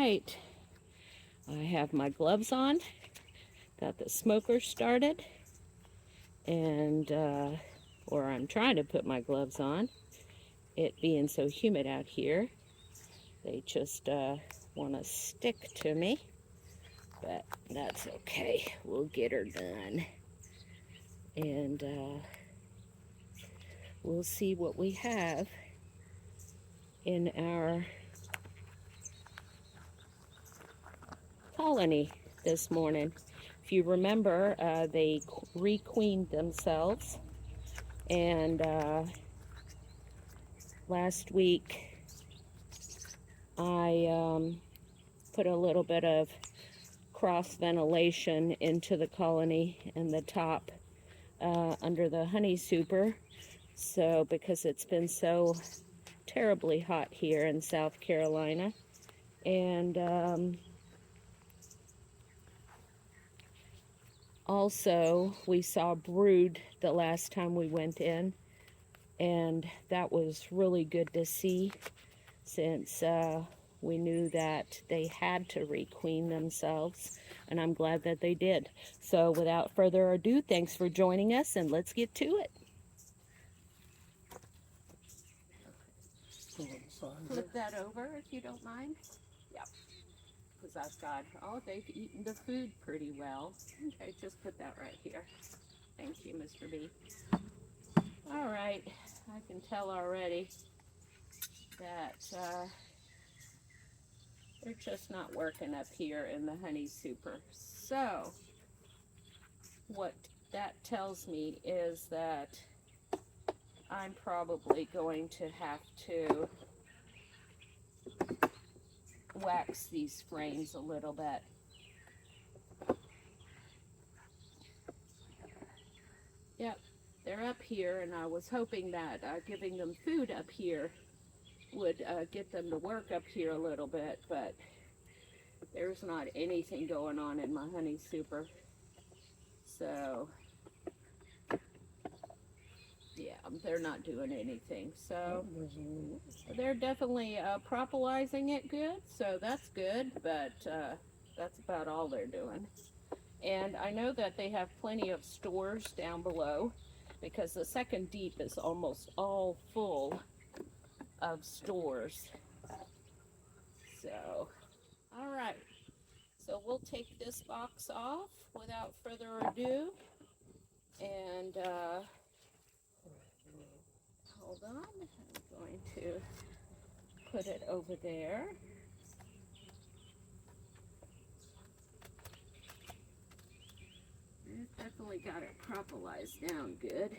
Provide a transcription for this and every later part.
right. I have my gloves on. Got the smoker started. And, or I'm trying to put my gloves on. It being so humid out here, they just want to stick to me. But that's okay. We'll get her done. And we'll see what we have in our colony this morning. If you remember, they requeened themselves, and last week I put a little bit of cross ventilation into the colony and the top under the honey super. So because it's been so terribly hot here in South Carolina, and also we saw brood the last time we went in, and that was really good to see, since we knew that they had to requeen themselves, and I'm glad that they did. So without further ado, thanks for joining us, and let's get to it. Flip that over if you don't mind. Yep. Because I've got, oh, they've eaten the food pretty well. Okay, just put that right here. Thank you, Mr. B. All right, I can tell already that they're just not working up here in the honey super. So what that tells me is that I'm probably going to have to wax these frames a little bit. Yep, they're up here, and I was hoping that giving them food up here would get them to work up here a little bit, but there's not anything going on in my honey super. So yeah, they're not doing anything. So they're definitely propolising it good, so that's good, but that's about all they're doing. And I know that they have plenty of stores down below, because the second deep is almost all full of stores. So, all right. So we'll take this box off without further ado. And hold on, I'm going to put it over there. Definitely got it propolized down good.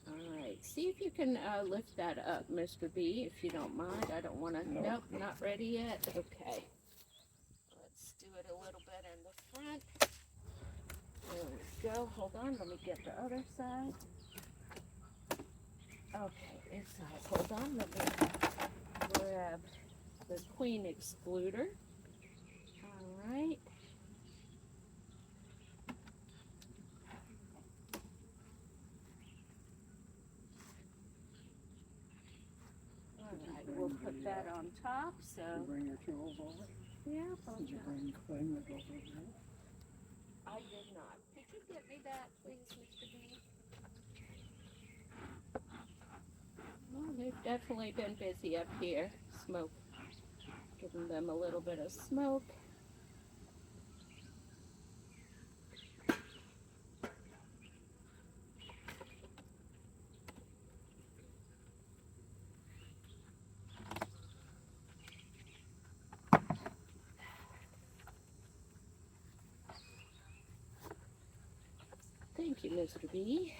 All right, see if you can lift that up, Mr. B, if you don't mind. I don't want to, nope, not ready yet. Okay, let's do it a little bit in the front. There we go. Hold on, let me get the other side. Okay, it's hold on, let me grab the queen excluder. All right. Alright, we'll put that on top, so... You bring your tools over? Yeah, Did you bring the thing that goes over there? I did not. Could you get me that, please, Mr. B? Well, they've definitely been busy up here. Smoke. Giving them a little bit of smoke. Thank you, Mr. B.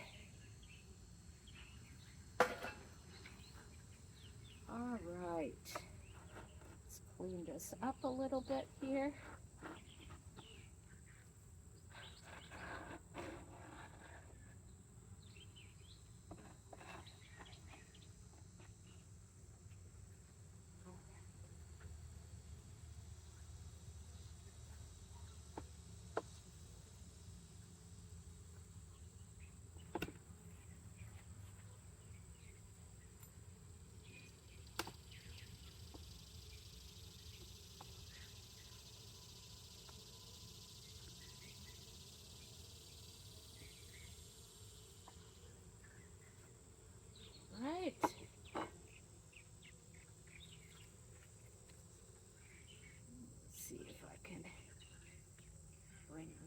All right. Let's clean this up a little bit here.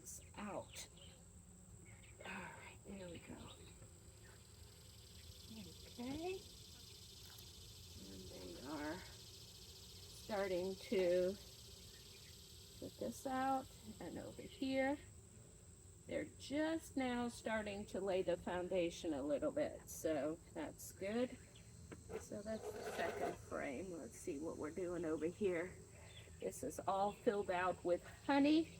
this out. Alright, there we go. Okay. And they are starting to put this out, and over here they're just now starting to lay the foundation a little bit, so that's good. So that's the second frame. Let's see what we're doing over here. This is all filled out with honey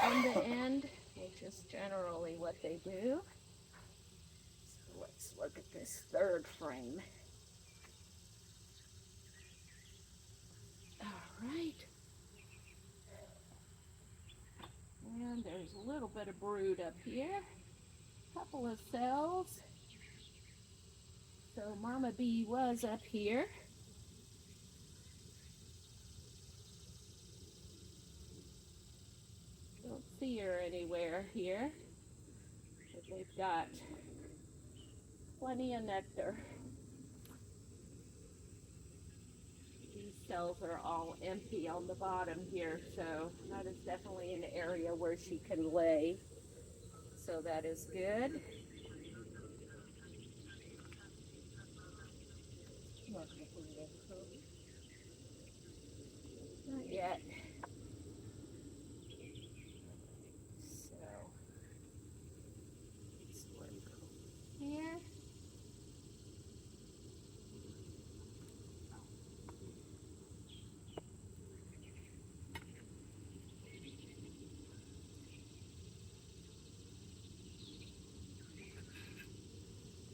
on the end, which is generally what they do. So let's look at this third frame. All right. And there's a little bit of brood up here. Couple of cells. So Mama Bee was up here. Don't see her anywhere here. But they've got plenty of nectar. These cells are all empty on the bottom here, so that is definitely an area where she can lay. So that is good. Not gonna put it up top. Not yet. So, let's go here.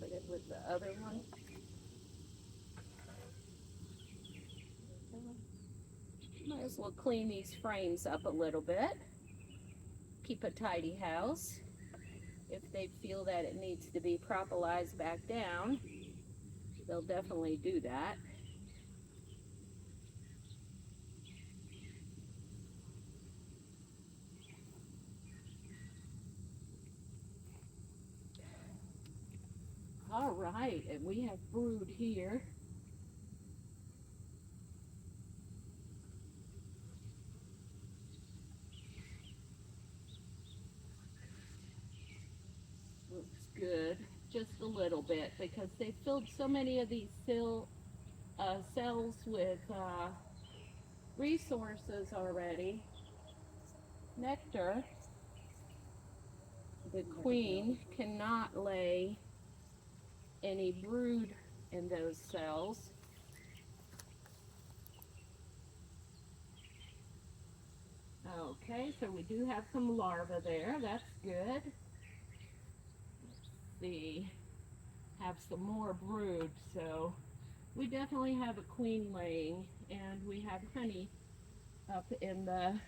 Put it with the other one. Might as well clean these frames up a little bit. Keep a tidy house. If they feel that it needs to be propolized back down, they'll definitely do that. All right, and we have brood here. Looks good, just a little bit, because they filled so many of these cells with resources already. Nectar. The queen cannot lay any brood in those cells. Okay, so we do have some larvae there. That's good. Let's see. Have some more brood. So we definitely have a queen laying, and we have honey up in the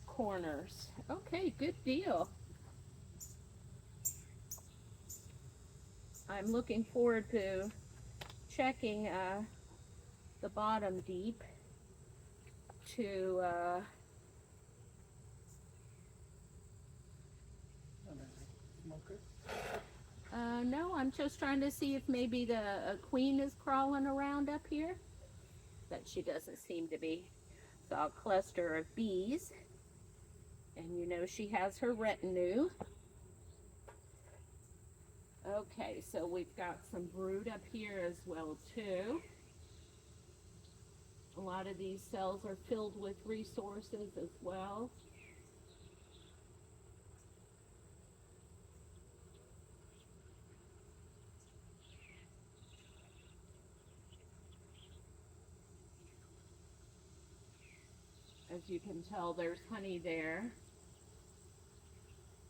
corners. Okay, good deal. I'm looking forward to checking the bottom deep to Smoker. no, I'm just trying to see if maybe the queen is crawling around up here, but she doesn't seem to be. Saw a cluster of bees, and you know she has her retinue. Okay, so we've got some brood up here as well too. A lot of these cells are filled with resources as well. As you can tell, there's honey there.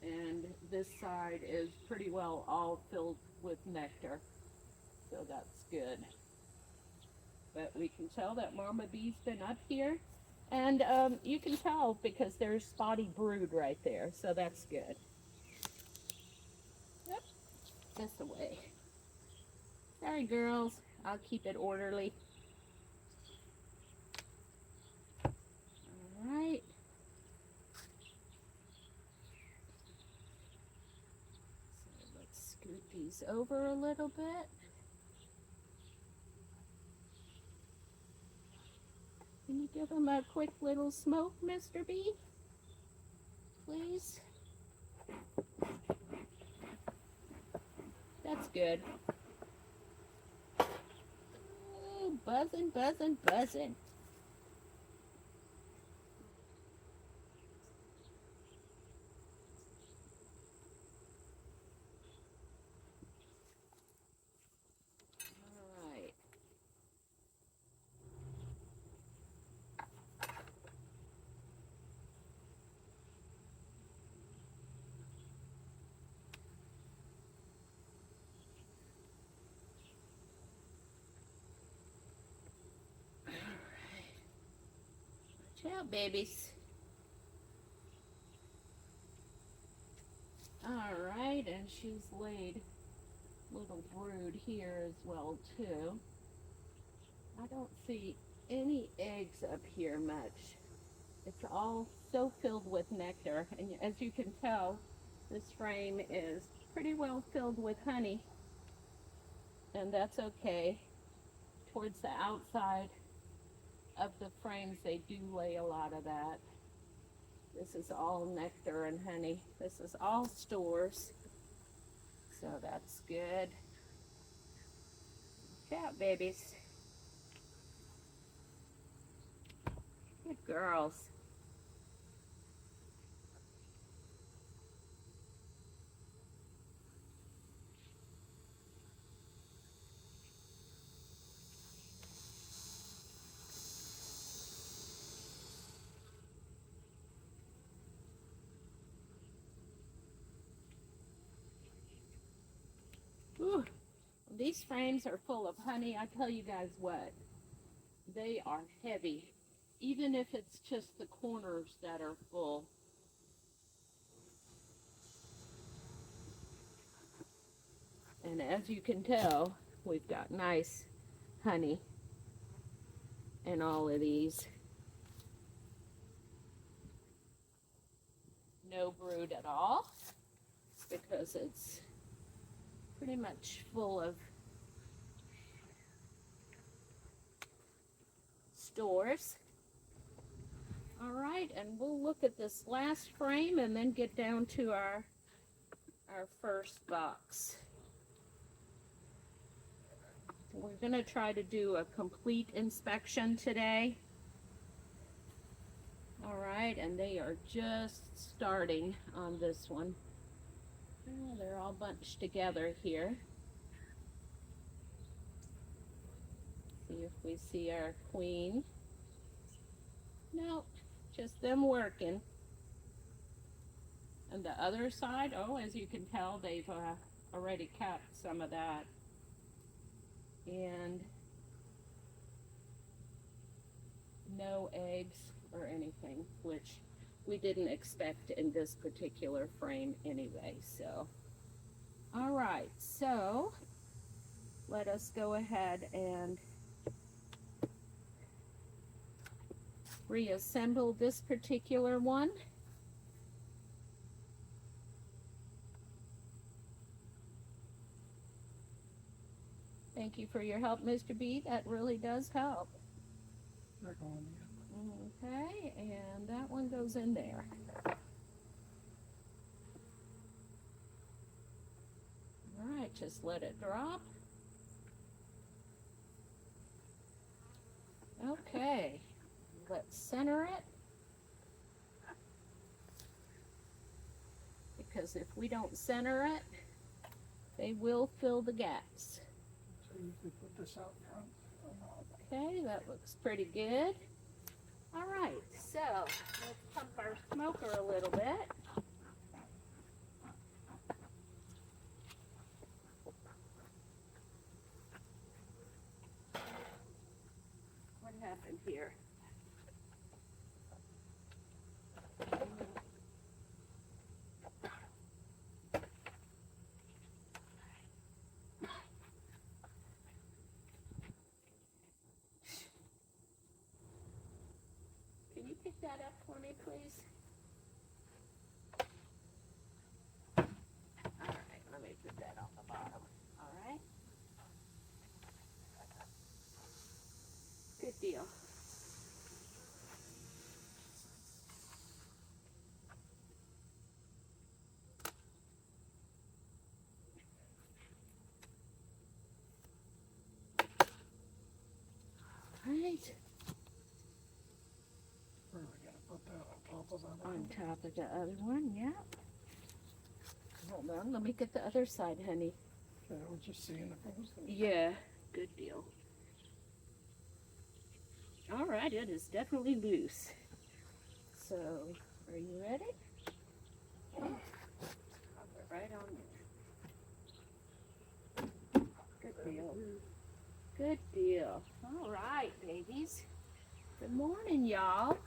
And this side is pretty well all filled with nectar. So that's good. But we can tell that Mama Bee's been up here. And you can tell because there's spotty brood right there. So that's good. Yep. This away. Sorry, girls. I'll keep it orderly. Alright. So let's scoot these over a little bit. Can you give them a quick little smoke, Mr. Bee? please. That's good. Ooh, buzzing, buzzing, buzzing. All right. Watch out, babies. All right, and she's laid little brood here as well too. I don't see any eggs up here much. It's all so filled with nectar, and as you can tell, this frame is pretty well filled with honey, and that's okay. Towards the outside of the frames, they do lay a lot of that. This is all nectar and honey. This is all stores, so that's good. Watch out, babies. Good girls. Ooh, these frames are full of honey. I tell you guys what, they are heavy, even if it's just the corners that are full. And as you can tell, we've got nice honey in all of these. No brood at all, because it's pretty much full of stores. All right, and we'll look at this last frame and then get down to our first box. We're gonna try to do a complete inspection today. All right, and they are just starting on this one. Oh, they're all bunched together here. See if we see our queen. Nope, just them working. And the other side, oh, as you can tell, they've already capped some of that. And no eggs or anything, which we didn't expect in this particular frame anyway. So, all right, so let us go ahead and reassemble this particular one. Thank you for your help, Mr. B. That really does help. They're going in. Okay, and that one goes in there. All right, just let it drop. Okay, let's center it. Because if we don't center it, they will fill the gaps. So you can put this out front. Okay, that looks pretty good. All right, so let's pump our smoker a little bit. What happened here? Can you pick that up for me, please? All right, let me put that on the bottom. All right. Good deal. on top of the other one. Yeah. Hold on, let me get the other side, honey. Okay, I was just seeing if it was there. Yeah, good deal. All right, it is definitely loose. So, are you ready? I'll put right on there. Good deal. Good deal. All right, babies. Good morning, y'all.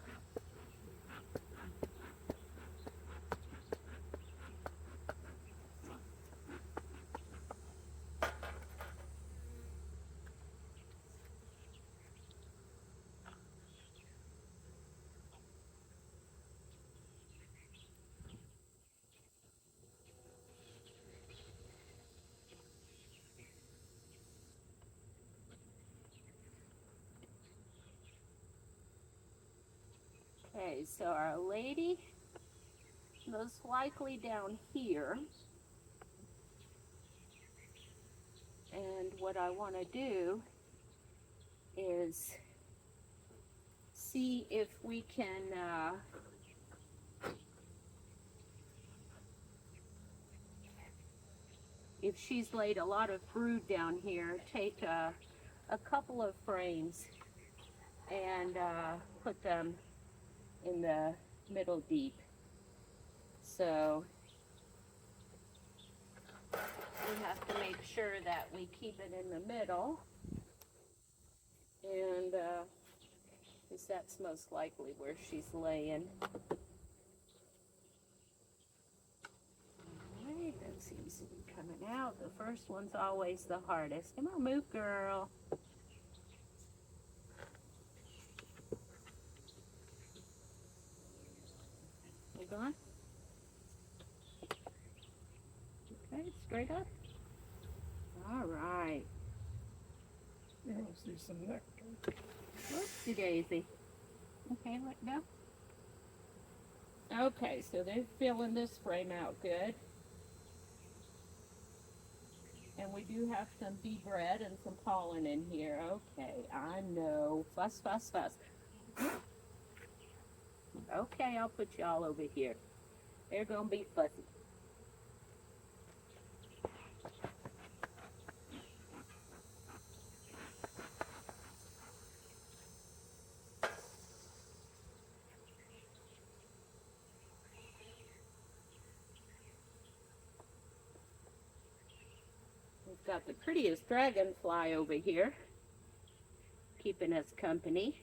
Okay, so our lady most likely down here. And what I want to do is see if we can if she's laid a lot of brood down here, take a couple of frames and put them in the middle deep. So we have to make sure that we keep it in the middle, and because that's most likely where she's laying. Alright, that seems to be coming out. The first one's always the hardest. Come on, move, girl. Hold on. Okay, straight up. Alright. You want to see some nectar? Whoopsie daisy. Okay, let go. Okay, so they're filling this frame out good. And we do have some bee bread and some pollen in here. Okay, I know. Fuss, fuss, fuss. Okay, I'll put y'all over here. They're gonna be fuzzy. We've got the prettiest dragonfly over here, keeping us company.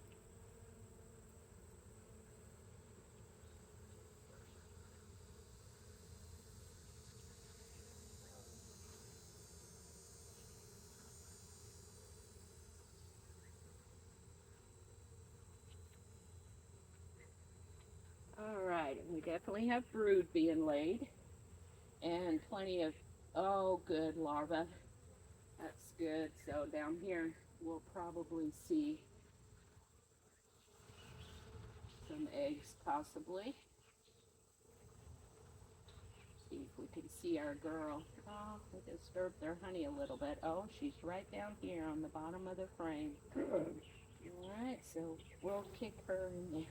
Alright, and we definitely have brood being laid. And plenty of, oh, good larvae. That's good. So down here, we'll probably see some eggs, possibly. See if we can see our girl. Oh, we disturbed their honey a little bit. Oh, she's right down here on the bottom of the frame. Good. Alright, so we'll kick her in there.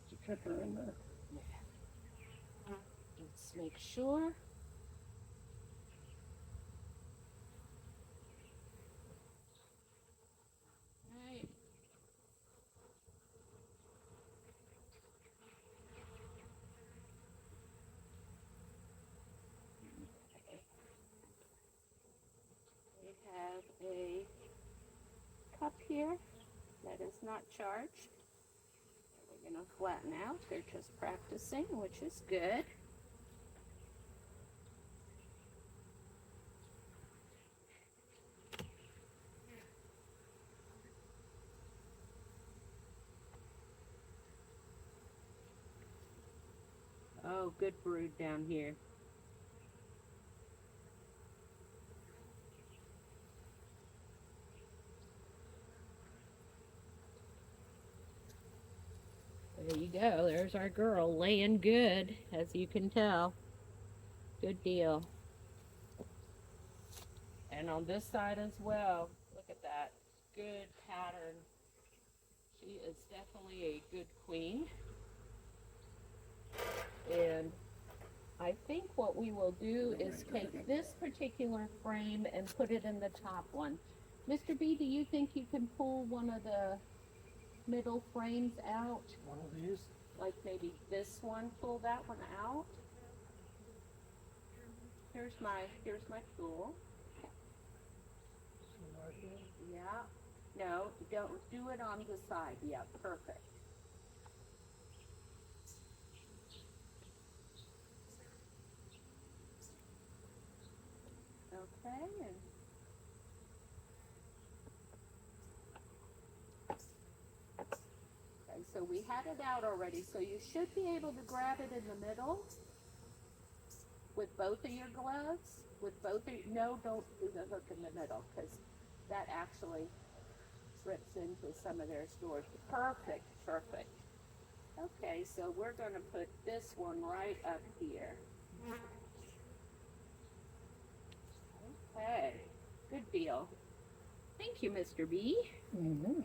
Did you kick her in there? Let's make sure. Right. We have a cup here that is not charged. We're going to flatten out. They're just practicing, which is good. Oh, good brood down here. There you go. There's our girl laying good, as you can tell. Good deal. And on this side as well. Look at that. Good pattern. She is definitely a good queen. And I think what we will do is take this particular frame and put it in the top one. Mr. B, do you think you can pull one of the middle frames out? One of these? Like maybe this one, pull that one out? Here's my tool. So right here? Yeah. No, don't do it on the side. Yeah, perfect. Okay, and okay, so we had it out already, so you should be able to grab it in the middle with both of your gloves. With both of no, don't do the hook in the middle because that actually rips into some of their stores. Perfect, perfect. Okay, so we're gonna put this one right up here. Okay, good deal. Thank you, Mr. B. Mm-hmm.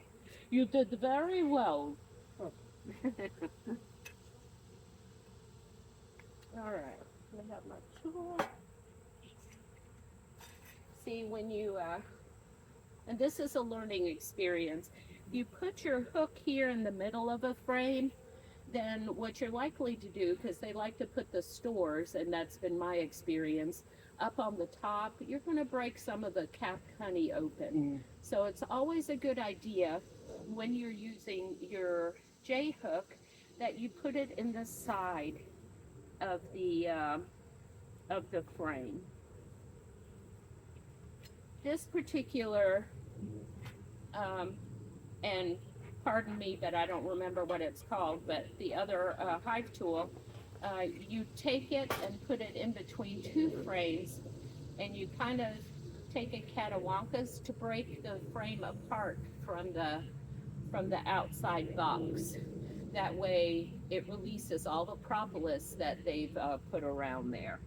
You did very well. Oh. All right, I have my tool. See, when you, and this is a learning experience, you put your hook here in the middle of a frame, then what you're likely to do, because they like to put the stores, and that's been my experience, up on the top, you're going to break some of the capped honey open. So it's always a good idea when you're using your J hook that you put it in the side of the frame. This particular, and pardon me, but I don't remember what it's called, but the other hive tool, you take it and put it in between two frames, and you kind of take a catawampus to break the frame apart from the outside box. That way it releases all the propolis that they've put around there.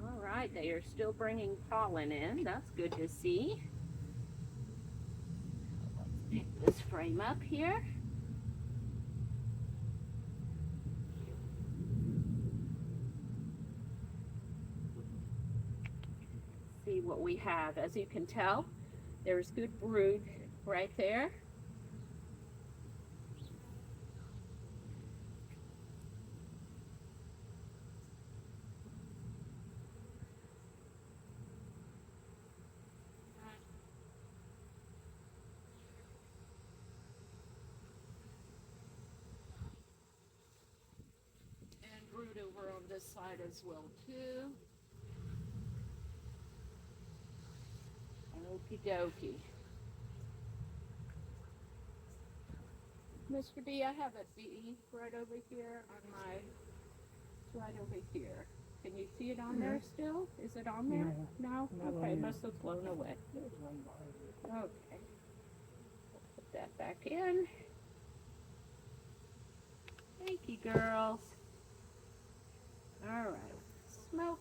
All right, they are still bringing pollen in. That's good to see. Let's pick this frame up here. See what we have. As you can tell, there's good brood right there. And brood over on this side as well too. Okie dokie. Mr. B, I have a bee right over here on my, right over here. Can you see it on there still? Is it on there? No? Not Okay, on there. must have flown away. There's one behind it. Okay. Put that back in. Thank you, girls. All right. Smoke.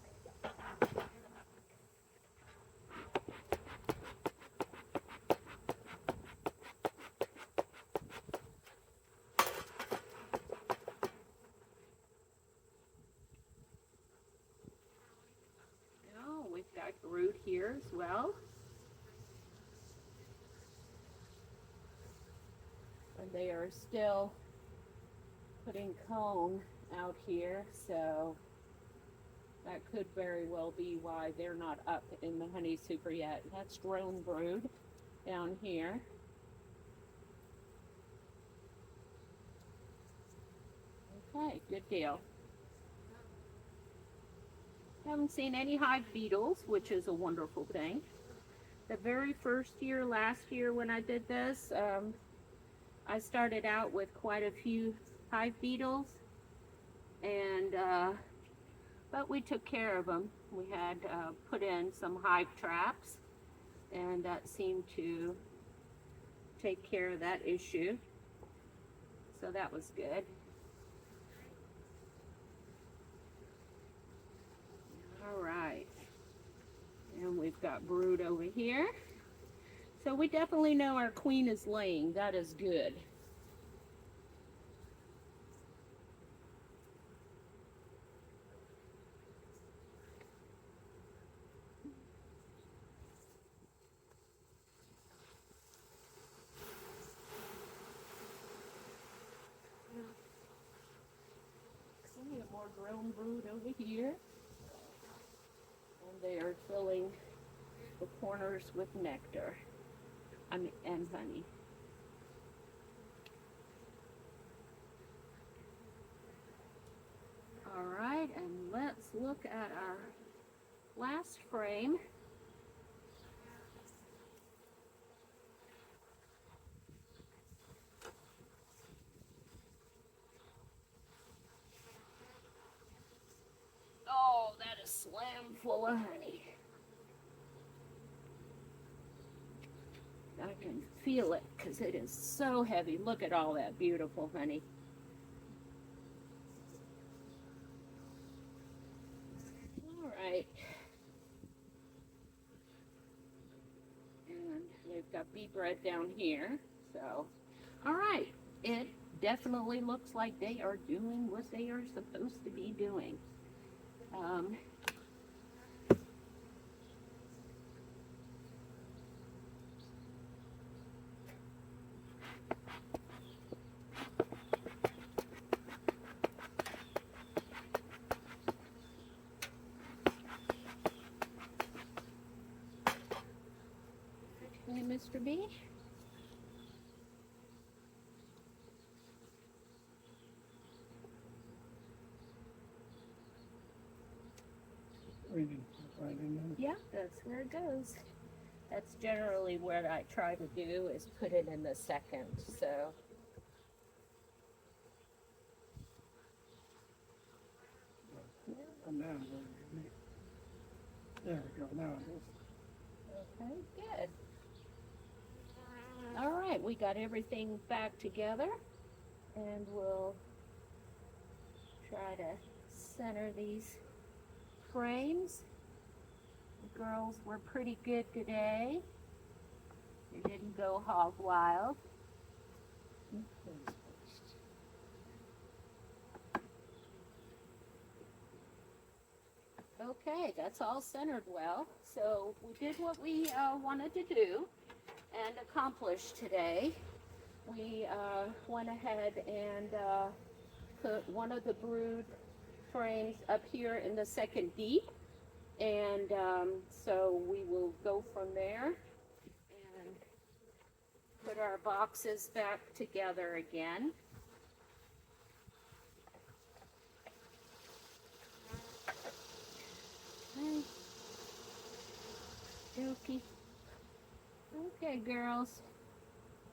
Oh, we've got brood here as well. And they are still putting comb out here, so that could very well be why they're not up in the honey super yet. That's drone brood down here. Okay, good deal. Haven't seen any hive beetles, which is a wonderful thing. The very first year, last year when I did this, I started out with quite a few hive beetles, and but we took care of them. We had put in some hive traps, and that seemed to take care of that issue. So that was good. All right. And we've got brood over here. So we definitely know our queen is laying. That is good. Plenty of more grown brood over here. And they are filling the corners with nectar. And honey. All right, and let's look at our last frame. Oh, that is slam full of honey. I can feel it because it is so heavy. Look at all that beautiful honey. All right. And they've got bee bread down here. So, all right. It definitely looks like they are doing what they are supposed to be doing. Okay, Mr. Bee. Right in there. Yeah, that's where it goes. That's generally what I try to do is put it in the second. So And now, there we go. Now it is. okay, good. All right, we got everything back together, and we'll try to center these frames. The girls were pretty good today. They didn't go hog wild. Okay, that's all centered well. So we did what we wanted to do and accomplish today. We went ahead and put one of the brood frames up here in the second deep, and so we will go from there and put our boxes back together again. Okay. Okay, girls.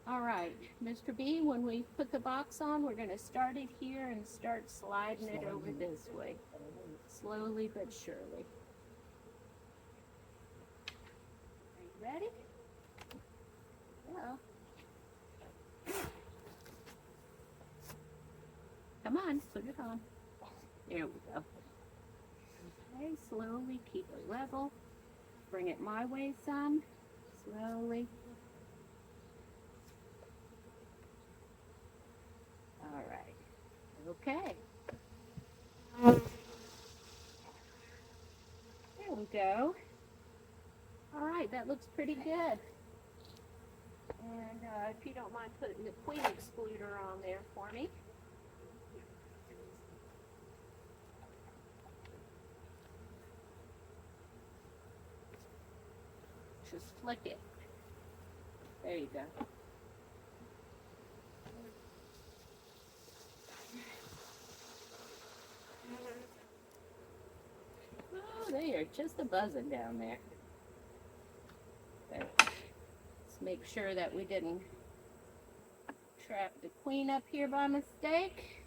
All right, Mr. B, when we put the box on, we're going to start it here and start sliding it over this way. Slowly but surely. Are you ready? Yeah. Come on, put it on. There we go. Okay, slowly, keep it level. Bring it my way some. Slowly. All right. Okay. There we go. All right, that looks pretty good. And if you don't mind putting the queen excluder on there for me. Just flick it. There you go. Oh, they are just a buzzing down there. Okay. Let's make sure that we didn't trap the queen up here by mistake.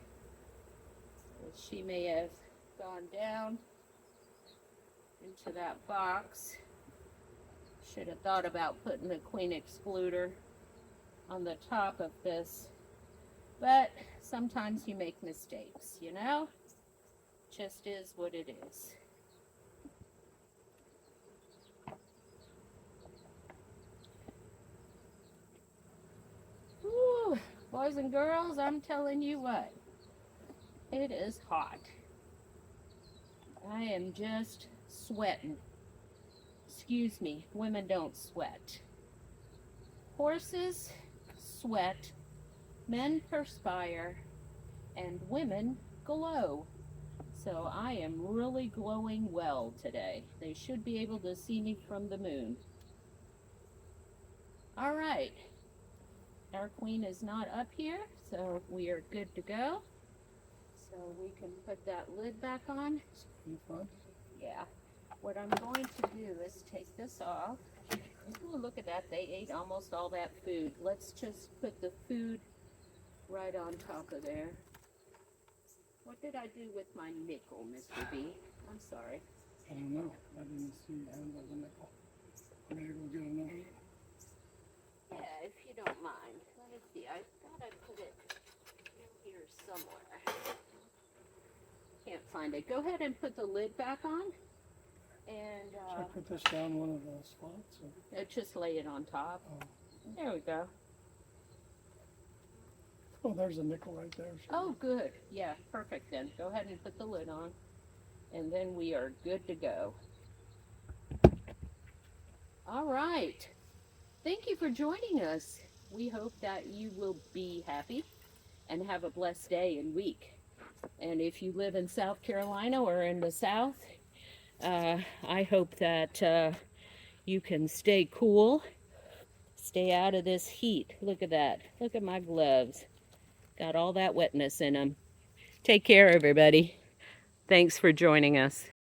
She may have gone down into that box. Should have thought about putting the queen excluder on the top of this, but sometimes you make mistakes, you know? Just is what it is. Woo, boys and girls, I'm telling you what, it is hot. I am just sweating. Excuse me, women don't sweat. Horses sweat, men perspire, and women glow. So I am really glowing well today. They should be able to see me from the moon. All right. Our queen is not up here, so we are good to go. So we can put that lid back on. In front. Yeah. What I'm going to do is take this off. Ooh, look at that. They ate almost all that food. Let's just put the food right on top of there. What did I do with my nickel, Mr. B? I'm sorry. I don't know. I didn't see you handle the nickel. I'm gonna go get another. Yeah, if you don't mind. Let me see. I thought I put it here somewhere. Can't find it. Go ahead and put the lid back on. And Should I put this down one of the slots? Or? just lay it on top. Oh. There we go. Oh, there's a nickel right there. Oh, good. Yeah, perfect then. Go ahead and put the lid on. And then we are good to go. All right. Thank you for joining us. We hope that you will be happy and have a blessed day and week. And if you live in South Carolina or in the South, I hope that you can stay cool, stay out of this heat. Look at that. Look at my gloves. Got all that wetness in them. Take care, everybody. Thanks for joining us.